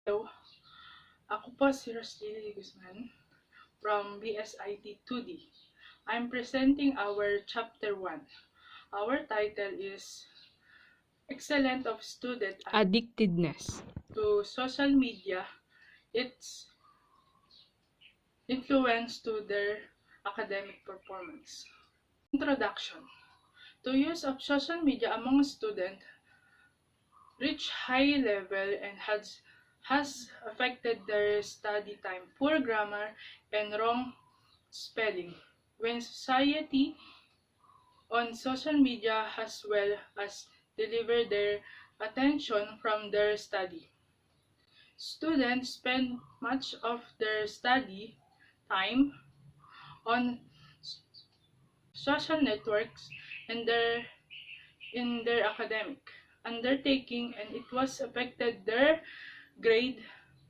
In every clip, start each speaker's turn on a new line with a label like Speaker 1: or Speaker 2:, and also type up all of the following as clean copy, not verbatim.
Speaker 1: Hello, ako po si Roselily De Guzman from BSIT 2D. I'm presenting our Chapter 1. Our title is Excellent of Student Addictedness to Social Media, Its Influence to Their Academic Performance. Introduction. The use of social media among students reached high level and has affected their study time, poor grammar, and wrong spelling. When society on social media as well as deliver their attention from their study. Students spend much of their study time on social networks and in their academic undertaking, and it was affected their grade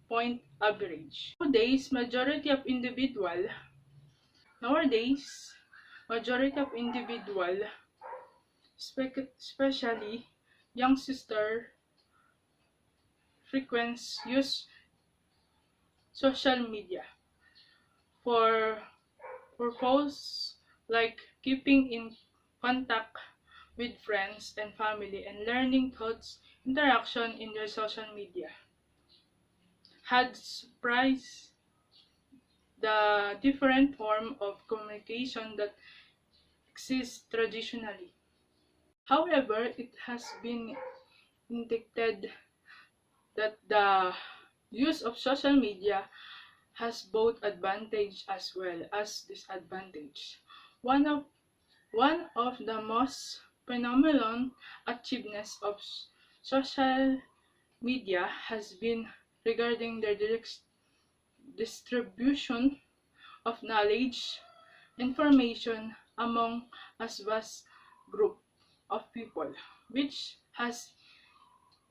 Speaker 1: point average. Nowadays, majority of individual, especially young sister, frequents use social media for purpose like keeping in contact with friends and family and learning thoughts interaction in their social media. Had surprised the different form of communication that exists traditionally. However, it has been indicated that the use of social media has both advantage as well as disadvantage. One of one of the most phenomenal achievements of social media has been regarding their direct distribution of knowledge, information among a vast group of people, which has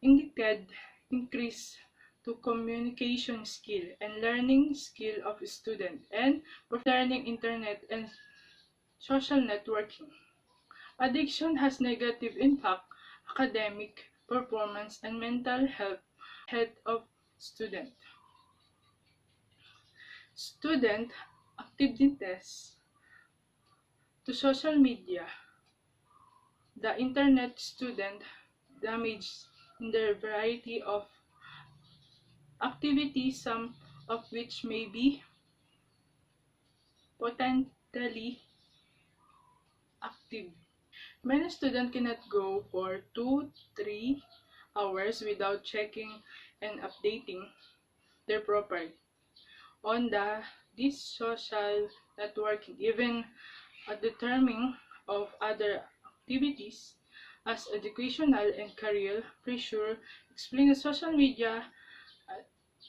Speaker 1: indicated increase to communication skill and learning skill of student and learning internet and social networking. Addiction has negative impact academic performance and mental health of student. Student activities to social media. The internet student damaged in their variety of activities, some of which may be potentially active. Many students cannot go for 2-3 hours without checking and updating their profile on this social networking, even at determining of other activities as educational and career pressure explain the social media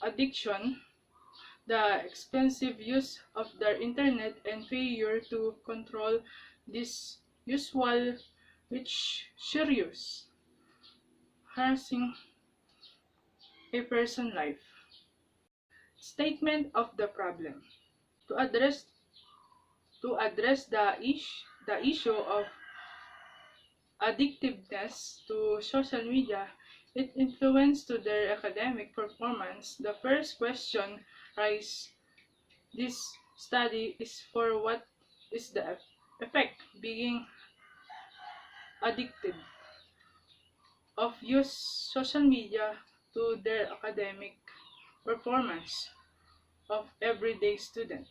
Speaker 1: addiction, the expensive use of the internet and failure to control this usual which serious harassing a person's life. Statement of the problem. To address the issue of addictiveness to social media, it influence to their academic performance. The first question raised this study is for what is the effect being addicted of use social media to their academic performance of everyday student.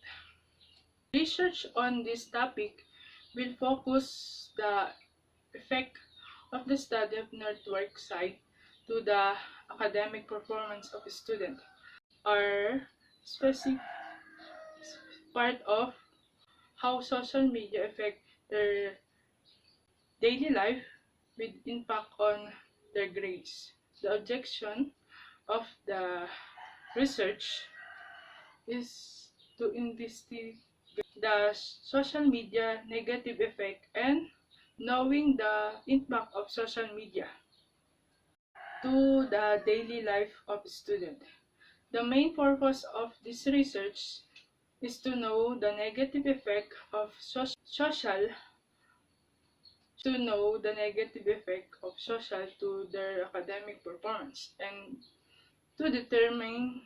Speaker 1: Research on this topic will focus the effect of the study of network site to the academic performance of a student are specific part of how social media affect their daily life with impact on their grades. The objection of the research is to investigate the social media negative effect and knowing the impact of social media to the daily life of student. The main purpose of this research is to know the negative effect of social to their academic performance and to determine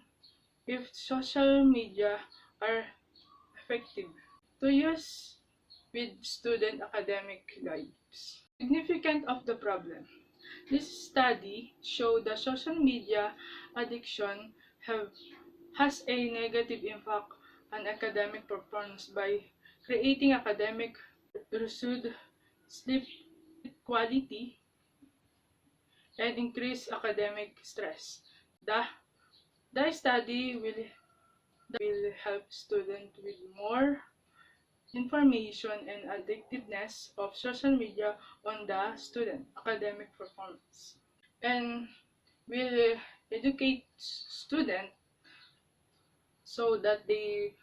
Speaker 1: if social media are effective to use with student academic lives. Significance of the problem. This study showed that social media addiction has a negative impact on academic performance by creating academic reduced sleep quality and increased academic stress. The, the study will help students with more information and addictiveness of social media on the student academic performance, and will educate students so that they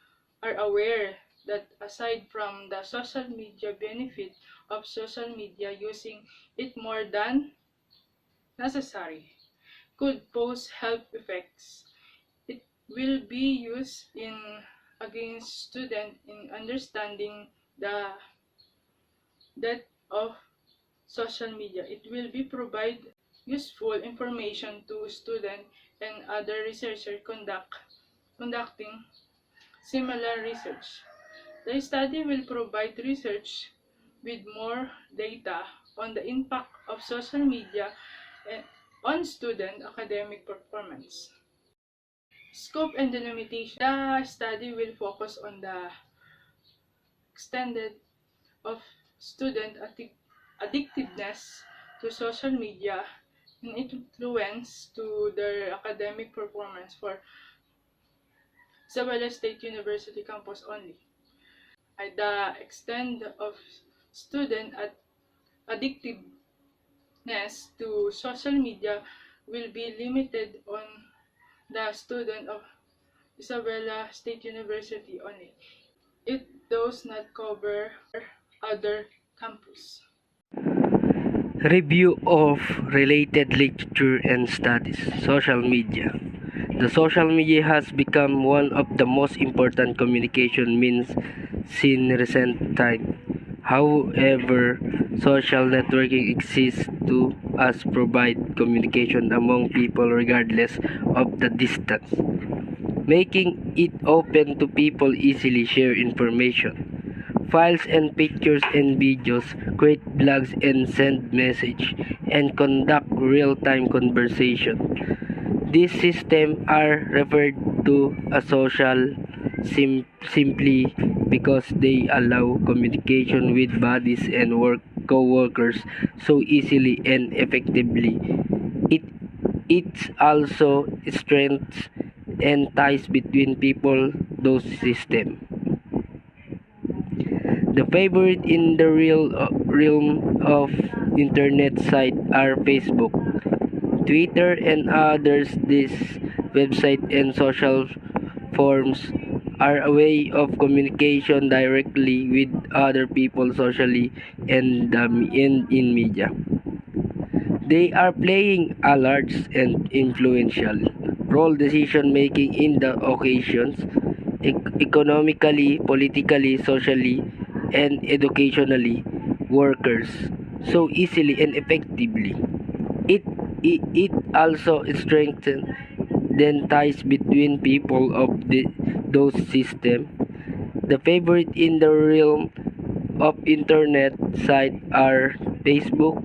Speaker 1: are aware that aside from the social media benefit of social media, using it more than necessary could pose health effects. It will be used in against students in understanding the depth of social media. It will be provide useful information to students and other researchers conducting similar research. The study will provide research with more data on the impact of social media on student academic performance. Scope and delimitation. The study will focus on the extended of student addictiveness to social media and influence to their academic performance for Isabela State University campus only. The extent of student addictiveness to social media will be limited on the student of Isabela State University only. It does not cover other campus.
Speaker 2: Review of related literature and studies. Social media. The social media has become one of the most important communication means in recent time. However, social networking exists to us provide communication among people regardless of the distance, making it open to people easily share information, files and pictures and videos, create blogs and send message, and conduct real-time conversation. These systems are referred to as social simply because they allow communication with bodies and co-workers so easily and effectively. It it's also strengths and ties between people those systems. The favorite in the realm of internet sites are Facebook, Twitter, and others. These websites and social forums are a way of communication directly with other people socially and in media. They are playing a large and influential role decision making in the occasions economically, politically, socially, and educationally workers so easily and effectively. It also strengthens the ties between people of those systems. The favorite in the realm of internet sites are Facebook,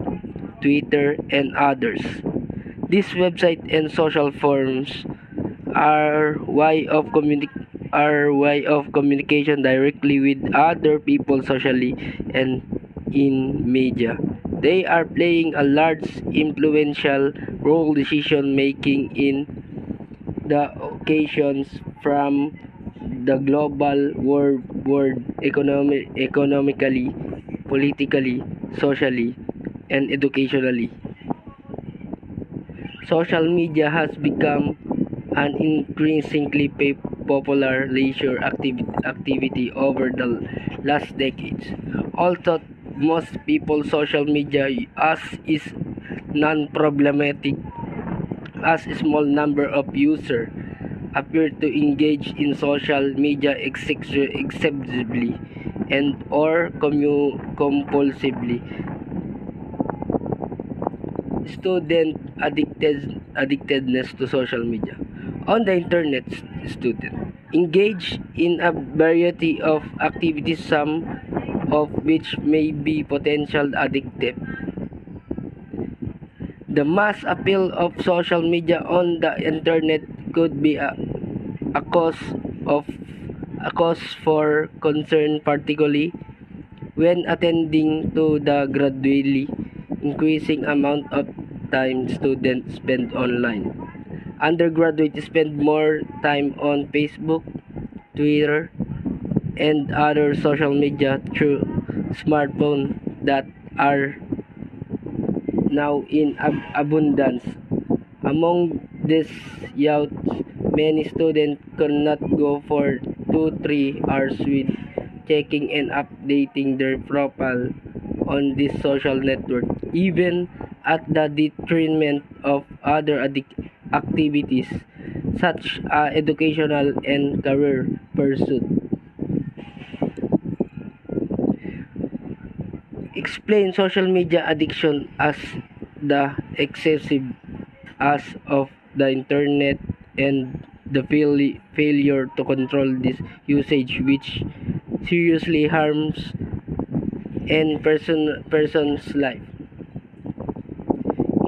Speaker 2: Twitter, and others. These websites and social forums are way of communication directly with other people socially and in media. They are playing a large influential role decision making in the occasions from the global world economically, politically, socially, and educationally. Social media has become an increasingly popular leisure activity over the last decades. Although most people social media as is non-problematic, as a small number of users appear to engage in social media excessively and or compulsively. student addictedness to social media. On the internet, student engage in a variety of activities, some of which may be potential addictive. The mass appeal of social media on the internet could be a cause of a cause for concern, particularly when attending to the gradually increasing amount of time students spend online. Undergraduates spend more time on Facebook, Twitter, and other social media through smartphones that are now in abundance. Among these youth, many students cannot go for 2-3 hours with checking and updating their profile on this social network, even at the detriment of other activities such as educational and career pursuit. Explain social media addiction as the excessive use of the internet and the failure to control this usage, which seriously harms person's life.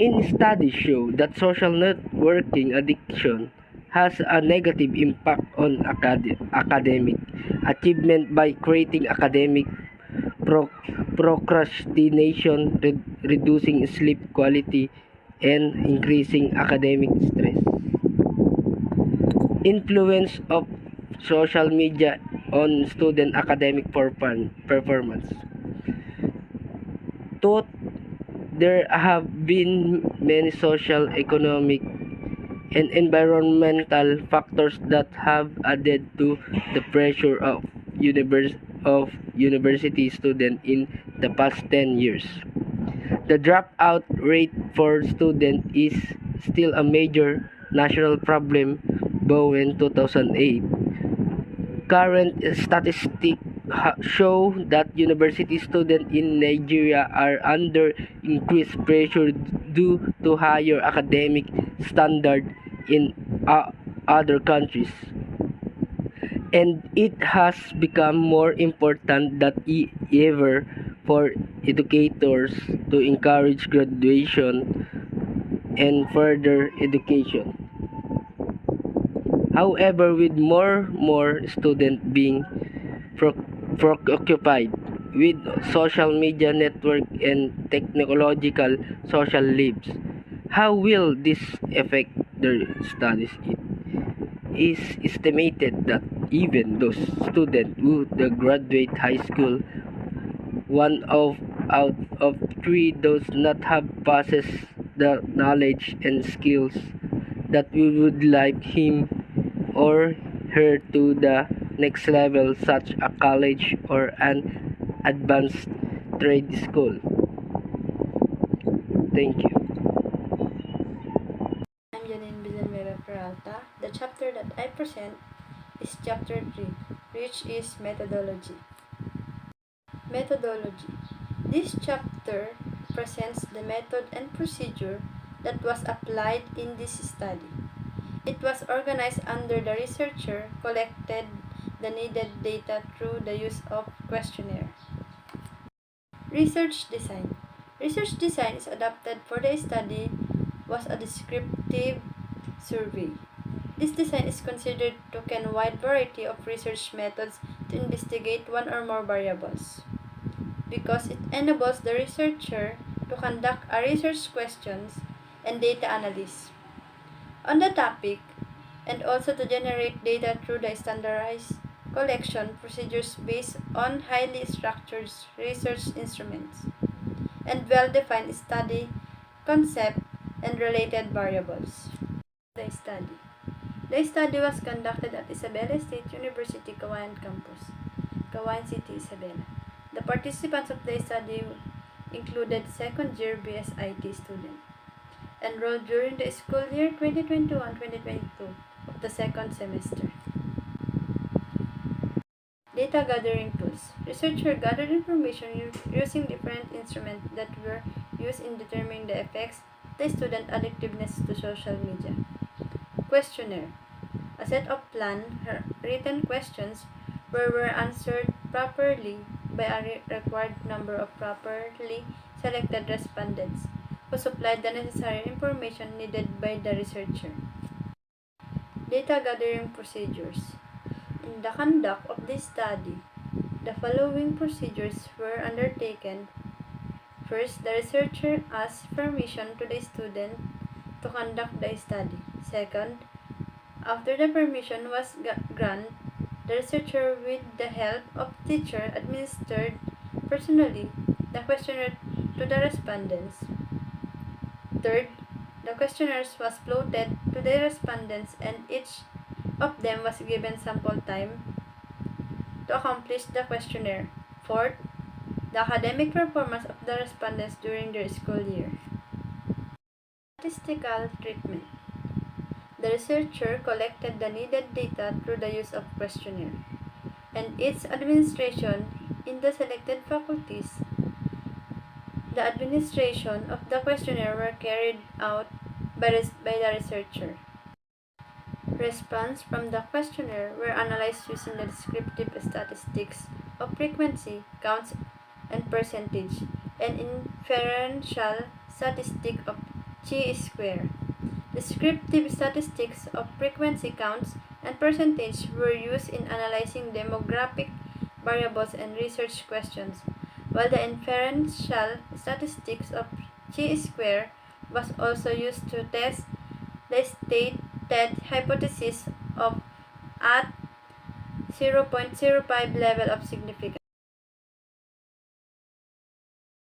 Speaker 2: In studies show that social networking addiction has a negative impact on academic achievement by creating academic pro- procrastination, reducing sleep quality, and increasing academic stress. Influence of social media on student academic performance. Though there have been many social, economic, and environmental factors that have added to the pressure of university students in the past 10 years. The dropout rate for students is still a major national problem, though in 2008. Current statistics show that university students in Nigeria are under increased pressure due to higher academic standards in other countries. And it has become more important than ever for educators to encourage graduation and further education. However, with more students being preoccupied with social media network and technological social lives, how will this affect their studies? It is estimated that even those students who graduate high school, one out of three does not have possess the knowledge and skills that we would like him or her to the next level, such a college or an advanced trade school. Thank you.
Speaker 3: I'm Janine Villanueva Peralta. The chapter that I present is Chapter 3, which is Methodology. Methodology. This chapter presents the method and procedure that was applied in this study. It was organized under the researcher collected the needed data through the use of questionnaire. Research design. Research design is adapted for the study was a descriptive survey. This design is considered to can wide variety of research methods to investigate one or more variables because it enables the researcher to conduct a research questions and data analysis on the topic and also to generate data through the standardized collection procedures based on highly structured research instruments and well-defined study concept and related variables. The study. The study was conducted at Isabela State University, Cagayan Campus, Cagayan City, Isabela. The participants of the study included second-year BSIT students enrolled during the school year 2021-2022 of the second semester. Data gathering tools. Researchers gathered information using different instruments that were used in determining the effects the student addictiveness to social media. Questionnaire. A set of planned written questions were answered properly by a required number of properly selected respondents who supplied the necessary information needed by the researcher. Data gathering procedures. In the conduct of this study, the following procedures were undertaken. First, the researcher asked permission to the student to conduct the study. Second, after the permission was granted, the researcher, with the help of teacher, administered personally the questionnaire to the respondents. Third, the questionnaires was floated to the respondents and each of them was given sample time to accomplish the questionnaire. Fourth, the academic performance of the respondents during their school year. Statistical treatment. The researcher collected the needed data through the use of questionnaire, and its administration in the selected faculties. The administration of the questionnaire were carried out by the researcher. Response from the questionnaire were analyzed using the descriptive statistics of frequency, counts, and percentage, and inferential statistic of chi-square. Descriptive statistics of frequency, counts, and percentage were used in analyzing demographic variables and research questions, while the inferential statistics of chi-square was also used to test the stated hypothesis of at 0.05 level of significance.